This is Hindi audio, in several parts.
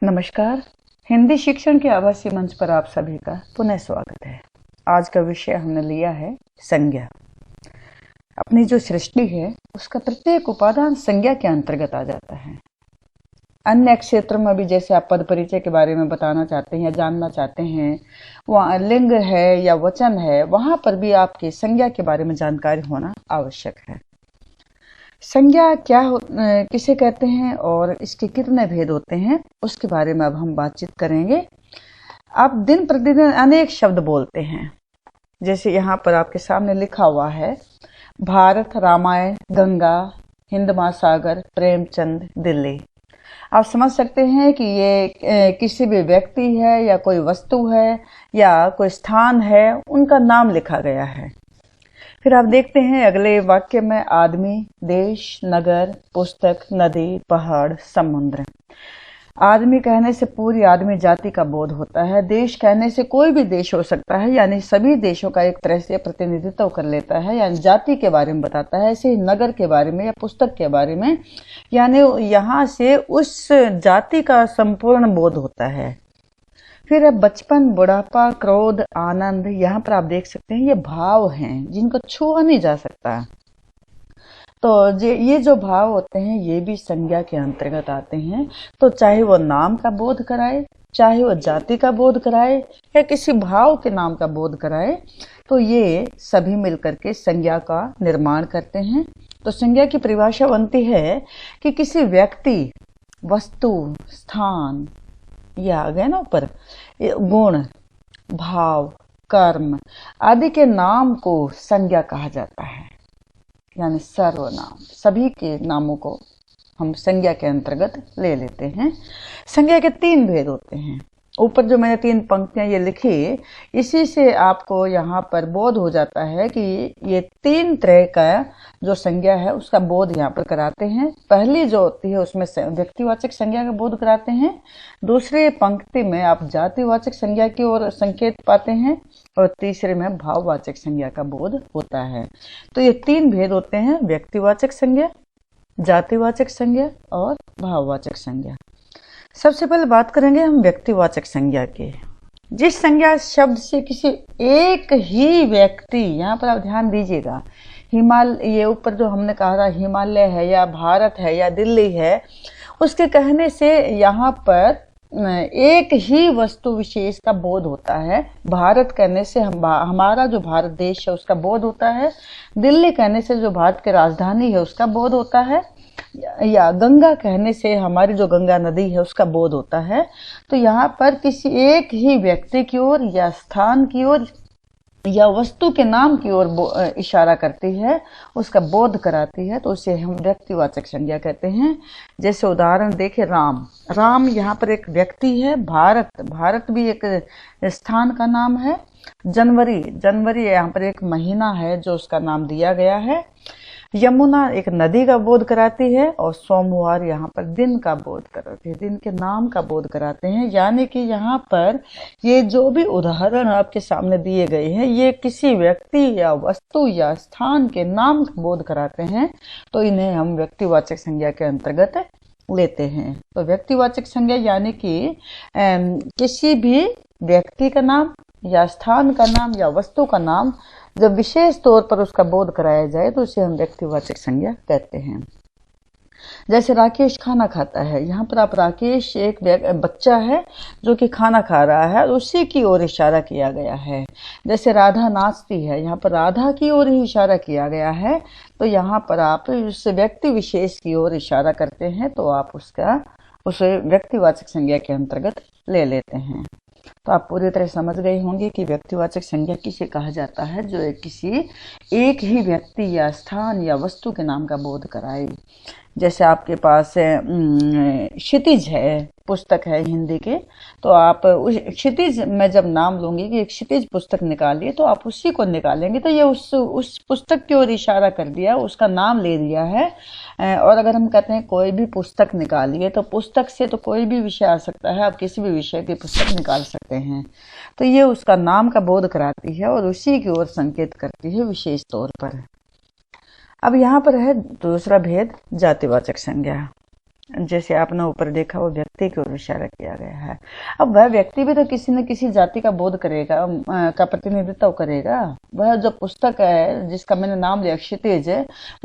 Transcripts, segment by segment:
नमस्कार। हिंदी शिक्षण के आवासीय मंच पर आप सभी का पुनः स्वागत है। आज का विषय हमने लिया है संज्ञा। अपनी जो सृष्टि है उसका प्रत्येक उपादान संज्ञा के अंतर्गत आ जाता है। अन्य क्षेत्र में भी जैसे आप पद परिचय के बारे में बताना चाहते हैं या जानना चाहते हैं, वहाँ लिंग है या वचन है, वहां पर भी आपकी संज्ञा के बारे में जानकारी होना आवश्यक है। संज्ञा किसे कहते हैं और इसके कितने भेद होते हैं, उसके बारे में अब हम बातचीत करेंगे। आप दिन प्रतिदिन अनेक शब्द बोलते हैं, जैसे यहाँ पर आपके सामने लिखा हुआ है भारत, रामायण, गंगा, हिंद महासागर, प्रेमचंद, दिल्ली। आप समझ सकते हैं कि ये किसी भी व्यक्ति है या कोई वस्तु है या कोई स्थान है, उनका नाम लिखा गया है। फिर आप देखते हैं अगले वाक्य में आदमी, देश, नगर, पुस्तक, नदी, पहाड़, समुद्र। आदमी कहने से पूरी आदमी जाति का बोध होता है। देश कहने से कोई भी देश हो सकता है, यानी सभी देशों का एक तरह से प्रतिनिधित्व कर लेता है, यानी जाति के बारे में बताता है। ऐसे ही नगर के बारे में या पुस्तक के बारे में, यानी यहाँ से उस जाति का संपूर्ण बोध होता है। फिर बचपन, बुढ़ापा, क्रोध, आनंद, यहाँ पर आप देख सकते हैं ये भाव हैं जिनको छुआ नहीं जा सकता। तो ये जो भाव होते हैं ये भी संज्ञा के अंतर्गत आते हैं। तो चाहे वो नाम का बोध कराए, चाहे वो जाति का बोध कराए या किसी भाव के नाम का बोध कराए, तो ये सभी मिलकर के संज्ञा का निर्माण करते हैं। तो संज्ञा की परिभाषा बनती है कि किसी व्यक्ति, वस्तु, स्थान या गए ना ऊपर गुण, भाव, कर्म आदि के नाम को संज्ञा कहा जाता है, यानी सर्वनाम। सभी के नामों को हम संज्ञा के अंतर्गत ले लेते हैं। संज्ञा के 3 भेद होते हैं। ऊपर जो मैंने 3 पंक्तियां ये लिखी, इसी से आपको यहाँ पर बोध हो जाता है कि ये 3 तरह का जो संज्ञा है उसका बोध यहाँ पर कराते हैं। पहली जो होती है उसमें व्यक्तिवाचक संज्ञा का बोध कराते हैं। दूसरे पंक्ति में आप जातिवाचक संज्ञा की ओर संकेत पाते हैं और तीसरे में भाववाचक संज्ञा का बोध होता है। तो ये 3 भेद होते हैं, व्यक्तिवाचक संज्ञा, जातिवाचक संज्ञा और भाववाचक संज्ञा। सबसे पहले बात करेंगे हम व्यक्तिवाचक संज्ञा की। जिस संज्ञा शब्द से किसी एक ही व्यक्ति, यहाँ पर आप ध्यान दीजिएगा, ये ऊपर जो हमने कहा था हिमालय है या भारत है या दिल्ली है, उसके कहने से यहाँ पर एक ही वस्तु विशेष का बोध होता है। भारत कहने से हमारा जो भारत देश है उसका बोध होता है। दिल्ली कहने से जो भारत की राजधानी है उसका बोध होता है, या गंगा कहने से हमारी जो गंगा नदी है उसका बोध होता है। तो यहाँ पर किसी एक ही व्यक्ति की ओर या स्थान की ओर या वस्तु के नाम की ओर इशारा करती है, उसका बोध कराती है, तो उसे हम व्यक्तिवाचक संज्ञा कहते हैं। जैसे उदाहरण देखें, राम यहाँ पर एक व्यक्ति है। भारत भी एक स्थान का नाम है। जनवरी यहाँ पर एक महीना है जो उसका नाम दिया गया है। यमुना एक नदी का बोध कराती है और सोमवार यहाँ पर दिन का बोध कराती है, दिन के नाम का बोध कराते हैं। यानी कि यहाँ पर ये जो भी उदाहरण आपके सामने दिए गए हैं ये किसी व्यक्ति या वस्तु या स्थान के नाम का बोध कराते हैं, तो इन्हें हम व्यक्तिवाचक संज्ञा के अंतर्गत लेते हैं। तो व्यक्तिवाचक संज्ञा यानी कि किसी भी व्यक्ति का नाम या स्थान का नाम या वस्तु का नाम जब विशेष तौर पर उसका बोध कराया जाए तो उसे हम व्यक्तिवाचक संज्ञा कहते हैं। जैसे राकेश खाना खाता है, यहाँ पर आप राकेश एक बच्चा है जो कि खाना खा रहा है, उसी की ओर इशारा किया गया है। जैसे राधा नाचती है, यहाँ पर राधा की ओर ही इशारा किया गया है, तो यहाँ पर आप उस व्यक्ति विशेष की ओर इशारा करते हैं, तो आप उसे व्यक्तिवाचक संज्ञा के अंतर्गत ले लेते हैं। तो आप पूरी तरह समझ गए होंगे कि व्यक्तिवाचक संज्ञा किसे कहा जाता है, जो किसी एक ही व्यक्ति या स्थान या वस्तु के नाम का बोध कराए। जैसे आपके पास क्षितिज है, पुस्तक है हिंदी के, तो आप उस क्षितिज में जब नाम लूंगी कि एक क्षितिज पुस्तक निकालिए, तो आप उसी को निकालेंगे, तो ये उस पुस्तक की ओर इशारा कर दिया, उसका नाम ले दिया है। और अगर हम कहते हैं कोई भी पुस्तक निकालिए, तो पुस्तक से तो कोई भी विषय आ सकता है, आप किसी भी विषय की पुस्तक निकाल सकते हैं। तो ये उसका नाम का बोध कराती है और उसी की ओर संकेत करती है विशेष तौर पर। अब यहाँ पर है दूसरा भेद, जातिवाचक संज्ञा। जैसे आपने ऊपर देखा वो व्यक्ति की ओर इशारा किया गया है। अब वह व्यक्ति भी तो किसी न किसी जाति का बोध करेगा, का प्रतिनिधित्व करेगा। वह जो पुस्तक है जिसका मैंने नाम लिया क्षितिज,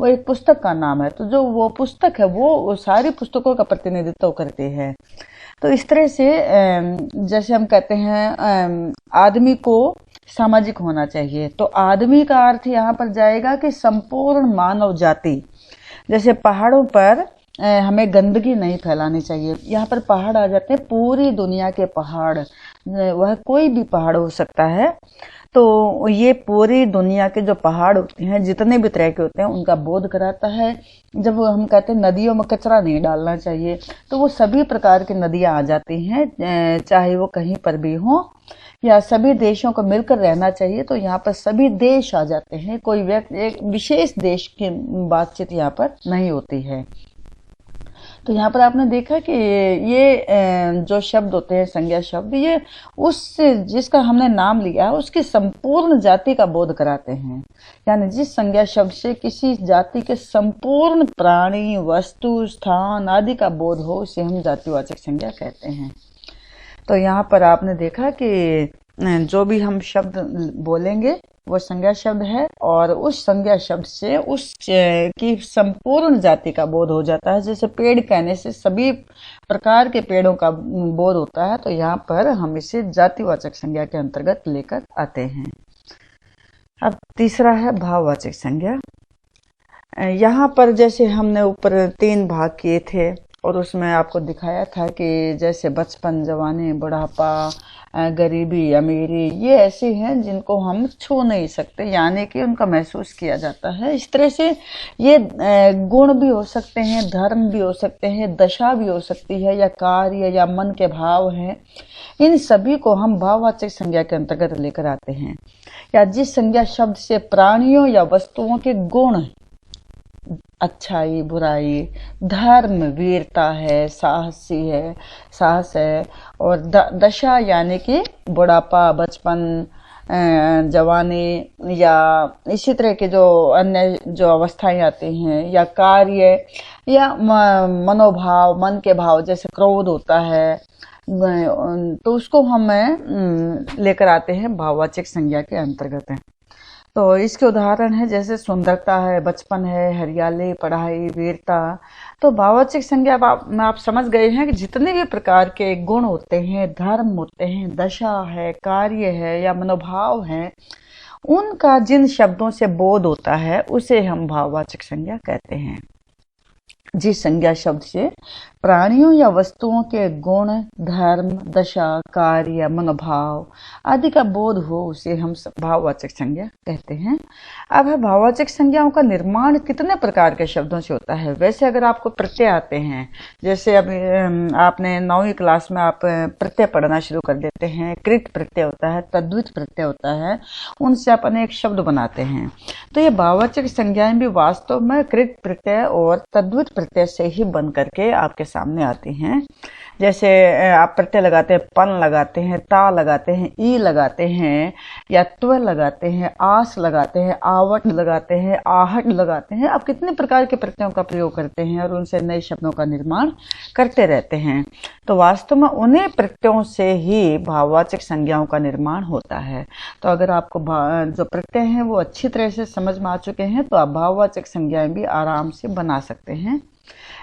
वो एक पुस्तक का नाम है। तो जो वो पुस्तक है वो सारी पुस्तकों का प्रतिनिधित्व करती है। तो इस तरह से जैसे हम कहते हैं आदमी को सामाजिक होना चाहिए, तो आदमी का अर्थ यहाँ पर जाएगा कि संपूर्ण मानव जाति। जैसे पहाड़ों पर हमें गंदगी नहीं फैलानी चाहिए। यहाँ पर पहाड़ आ जाते हैं, पूरी दुनिया के पहाड़, वह कोई भी पहाड़ हो सकता है। तो ये पूरी दुनिया के जो पहाड़ होते हैं, जितने भी तरह के होते हैं, उनका बोध कराता है। जब हम कहते हैं नदियों में कचरा नहीं डालना चाहिए, तो वो सभी प्रकार की नदियां आ जाती हैं, चाहे वो कहीं पर भी हो, या सभी देशों को मिलकर रहना चाहिए। तो यहाँ पर सभी देश आ जाते हैं, कोई व्यक्ति एक विशेष देश की बातचीत यहाँ पर नहीं होती है। तो यहाँ पर आपने देखा कि ये जो शब्द होते हैं संज्ञा शब्द, ये उस जिसका हमने नाम लिया है उसकी संपूर्ण जाति का बोध कराते हैं। यानी जिस संज्ञा शब्द से किसी जाति के संपूर्ण प्राणी, वस्तु, स्थान आदि का बोध हो, उसे हम जातिवाचक संज्ञा कहते हैं। तो यहाँ पर आपने देखा कि जो भी हम शब्द बोलेंगे वो संज्ञा शब्द है, और उस संज्ञा शब्द से उस की संपूर्ण जाति का बोध हो जाता है। जैसे पेड़ कहने से सभी प्रकार के पेड़ों का बोध होता है, तो यहाँ पर हम इसे जातिवाचक संज्ञा के अंतर्गत लेकर आते हैं। अब तीसरा है भाववाचक संज्ञा। यहाँ पर जैसे हमने ऊपर 3 भाग किए थे, और उसमें आपको दिखाया था कि जैसे बचपन, जवानी, बुढ़ापा, गरीबी, अमीरी, ये ऐसे हैं जिनको हम छू नहीं सकते, यानी कि उनका महसूस किया जाता है। इस तरह से ये गुण भी हो सकते हैं, धर्म भी हो सकते हैं, दशा भी हो सकती है, या कार्य या मन के भाव हैं। इन सभी को हम भाववाचक संज्ञा के अंतर्गत लेकर आते हैं। या जिस संज्ञा शब्द से प्राणियों या वस्तुओं के गुण, अच्छाई, बुराई, धर्म, वीरता है, साहस है, और दशा यानी कि बुढ़ापा, बचपन, जवानी, या इसी तरह के जो अन्य जो अवस्थाएं आती हैं, या कार्य, या मनोभाव, मन के भाव, जैसे क्रोध होता है, तो उसको हम लेकर आते हैं भाववाचक संज्ञा के अंतर्गत है। तो इसके उदाहरण है जैसे सुंदरता है, बचपन है, हरियाली, पढ़ाई, वीरता। तो भाववाचक संज्ञा आप समझ गए हैं कि जितने भी प्रकार के गुण होते हैं, धर्म होते हैं, दशा है, कार्य है, या मनोभाव है, उनका जिन शब्दों से बोध होता है उसे हम भाववाचक संज्ञा कहते हैं। जिस संज्ञा शब्द से प्राणियों या वस्तुओं के गुण, धर्म, दशा, कार्य, मनोभाव आदि का बोध हो, उसे हम भाववाचक संज्ञा कहते हैं। अब है भाववाचक संज्ञाओं का निर्माण कितने प्रकार के शब्दों से होता है। वैसे अगर आपको प्रत्यय आते हैं, जैसे अभी आपने 9वीं क्लास में आप प्रत्यय पढ़ना शुरू कर देते हैं, कृत प्रत्यय होता है, तद्वित प्रत्यय होता है, उनसे आप अनेक शब्द बनाते हैं। तो ये भाववाचक संज्ञाएं भी वास्तव में कृत प्रत्यय और तद्वित प्रत्यय से ही बन करके आपके सामने आती हैं। जैसे आप प्रत्यय लगाते हैं, पन लगाते हैं, ता लगाते हैं, ई लगाते हैं, या त्व लगाते हैं, आस लगाते हैं, आवट लगाते हैं, आहट लगाते हैं। आप कितने प्रकार के प्रत्ययों का प्रयोग करते हैं और उनसे नए शब्दों का निर्माण करते रहते हैं। तो वास्तव में उन्हीं प्रत्ययों से ही भाववाचक संज्ञाओं का निर्माण होता है। तो अगर आपको जो प्रत्यय हैं वो अच्छी तरह से समझ में आ चुके हैं, तो आप भाववाचक संज्ञाएं भी आराम से बना सकते हैं।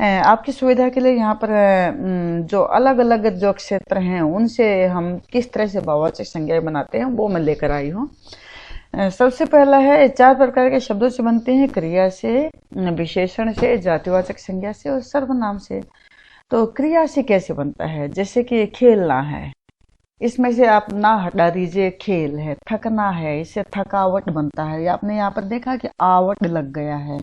आपकी सुविधा के लिए यहाँ पर जो अलग अलग जो क्षेत्र हैं उनसे हम किस तरह से भाववाचक संज्ञाएं बनाते हैं वो मैं लेकर आई हूँ। सबसे पहला है 4 प्रकार के शब्दों से बनते हैं, क्रिया से, विशेषण से, जातिवाचक संज्ञा से और सर्वनाम से। तो क्रिया से कैसे बनता है, जैसे कि खेलना है, इसमें से आप ना हटा दीजिए, खेल है। थकना है, इससे थकावट बनता है। आपने यहाँ पर देखा कि आवट लग गया है।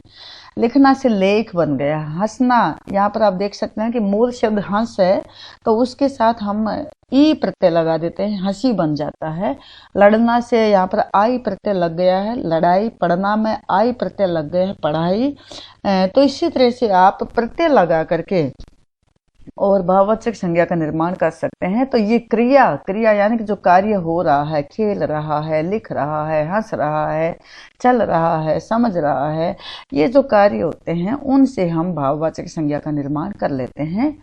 लिखना से लेख बन गया। हंसना, यहाँ पर आप देख सकते हैं कि मूल शब्द हंस है, तो उसके साथ हम ई प्रत्यय लगा देते हैं, हंसी बन जाता है। लड़ना से यहाँ पर आई प्रत्यय लग गया है, लड़ाई। पढ़ना में आई प्रत्यय लग गया है, पढ़ाई। तो इसी तरह से आप प्रत्यय लगा करके और भाववाचक संज्ञा का निर्माण कर सकते हैं। तो ये क्रिया क्रिया यानी कि जो कार्य हो रहा है, खेल रहा है, लिख रहा है, हंस रहा है, चल रहा है, समझ रहा है, ये जो कार्य होते हैं उनसे हम भाववाचक संज्ञा का निर्माण कर लेते हैं।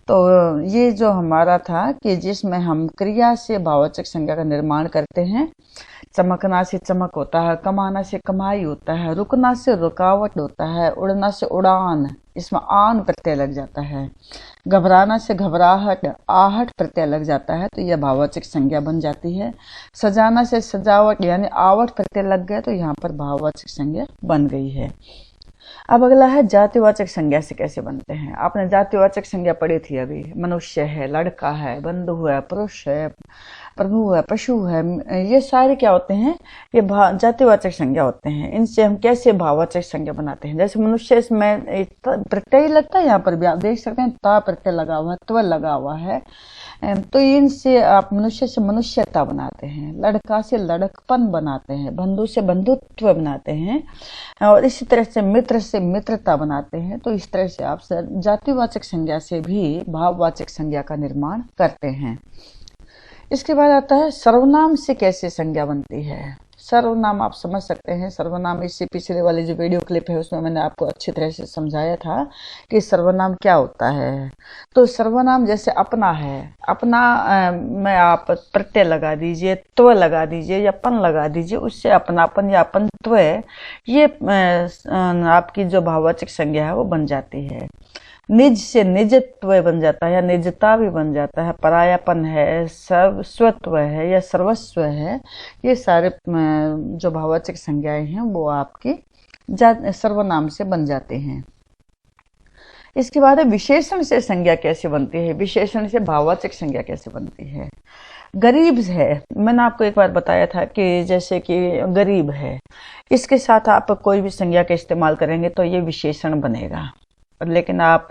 तो ये जो हमारा था कि जिसमें हम क्रिया से भाववाचक संज्ञा का निर्माण करते हैं। चमकना से चमक होता है, कमाना से कमाई होता है, रुकना से रुकावट होता है, उड़ना से उड़ान, इसमें आन प्रत्यय लग जाता है, घबराना से घबराहट, आहट प्रत्यय लग जाता है, तो यह भाववाचक संज्ञा बन जाती है। सजाना से सजावट यानी आवट प्रत्यय लग गया, तो यहाँ पर भाववाचक संज्ञा बन गई है। अब अगला है जातिवाचक संज्ञा से कैसे बनते हैं। आपने जातिवाचक संज्ञा पढ़ी थी अभी। मनुष्य है, लड़का है, बंधु है, पुरुष है, प्रभु है, पशु है, ये सारे क्या होते हैं, ये जातिवाचक संज्ञा होते हैं। इनसे हम कैसे भाववाचक संज्ञा बनाते हैं। जैसे मनुष्य, इसमें प्रत्यय लगता है, यहाँ पर भी आप देख सकते हैं ता प्रत्यय लगा हुआ है, त्व लगा हुआ है। तो इनसे आप मनुष्य से मनुष्यता बनाते हैं, लड़का से लड़कपन बनाते हैं, बंधु से बंधुत्व बनाते हैं, और इसी तरह से मित्र से मित्रता बनाते हैं। तो इस तरह से आप जातिवाचक संज्ञा से भी भाववाचक संज्ञा का निर्माण करते हैं। इसके बाद आता है सर्वनाम से कैसे संज्ञा बनती है। सर्वनाम आप समझ सकते हैं। सर्वनाम इससे पिछले वाली जो वीडियो क्लिप है उसमें मैंने आपको अच्छी तरह से समझाया था कि सर्वनाम क्या होता है। तो सर्वनाम जैसे अपना है, अपना में आप प्रत्यय लगा दीजिए, त्व लगा दीजिए या पन लगा दीजिए, उससे अपनापन या अपनत्व ये आपकी जो भाववाचक संज्ञा है वो बन जाती है। निज से निजत्व बन जाता है या निजता भी बन जाता है। परायापन है, सर्वस्वत्व है या सर्वस्व है, ये सारे जो भाववाचक संज्ञाएं हैं वो आपके सर्वनाम से बन जाते हैं। इसके बाद विशेषण से संज्ञा कैसे बनती है। विशेषण से भाववाचक संज्ञा कैसे बनती है। गरीब है, मैंने आपको एक बार बताया था कि जैसे कि गरीब है, इसके साथ आप कोई भी संज्ञा का इस्तेमाल करेंगे तो ये विशेषण बनेगा। लेकिन आप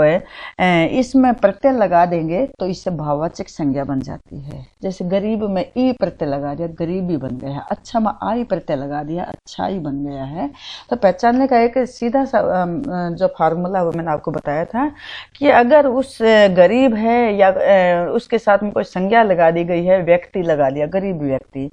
इसमें प्रत्यय लगा देंगे तो इससे भाववाचक संज्ञा बन जाती है। जैसे गरीब में ई प्रत्यय लगा दिया, गरीबी बन गया है। अच्छा में आई प्रत्यय लगा दिया, अच्छाई बन गया है। तो पहचानने का एक सीधा सा जो फार्मूला वो मैंने आपको बताया था कि अगर उस गरीब है या उसके साथ में कोई संज्ञा लगा दी गई है, व्यक्ति लगा दिया, गरीब व्यक्ति,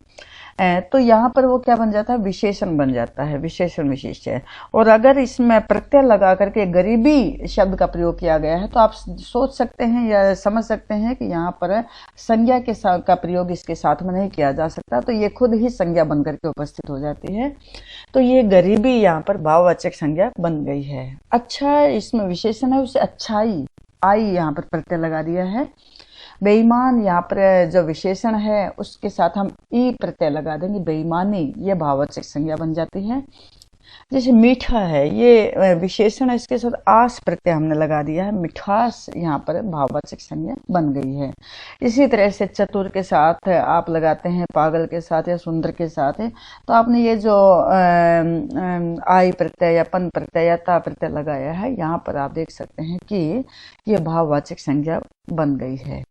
तो यहाँ पर वो क्या बन जाता है, विशेषण बन जाता है, विशेषण विशेष है। और अगर इसमें प्रत्यय लगा करके गरीबी शब्द का प्रयोग किया गया है तो आप सोच सकते हैं या समझ सकते हैं कि यहाँ पर संज्ञा के साथ का प्रयोग इसके साथ में नहीं किया जा सकता, तो ये खुद ही संज्ञा बन करके उपस्थित हो जाती है। तो ये गरीबी यहाँ पर भाववाचक संज्ञा बन गई है। अच्छा, इसमें विशेषण है, उसे अच्छाई, आई यहाँ पर प्रत्यय लगा दिया है। बेईमान, यहाँ पर जो विशेषण है उसके साथ हम ई प्रत्यय लगा देंगे, बेईमानी, ये भाववाचक संज्ञा बन जाती है। जैसे मीठा है, ये विशेषण है, इसके साथ आस प्रत्यय हमने लगा दिया है, मिठास यहाँ पर भाववाचक संज्ञा बन गई है। इसी तरह से चतुर के साथ आप लगाते हैं, पागल के साथ या सुंदर के साथ है, तो आपने ये जो आई प्रत्यय या पन प्रत्यय या ता प्रत्यय लगाया है, यहाँ पर आप देख सकते हैं कि ये भाववाचक संज्ञा बन गई है।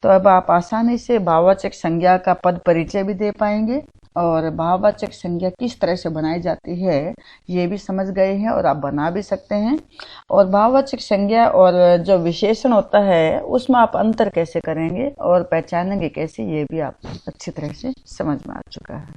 तो अब आप आसानी से भाववाचक संज्ञा का पद परिचय भी दे पाएंगे और भाववाचक संज्ञा किस तरह से बनाई जाती है ये भी समझ गए हैं और आप बना भी सकते हैं। और भाववाचक संज्ञा और जो विशेषण होता है उसमें आप अंतर कैसे करेंगे और पहचानेंगे कैसे, ये भी आप अच्छी तरह से समझ में आ चुका है।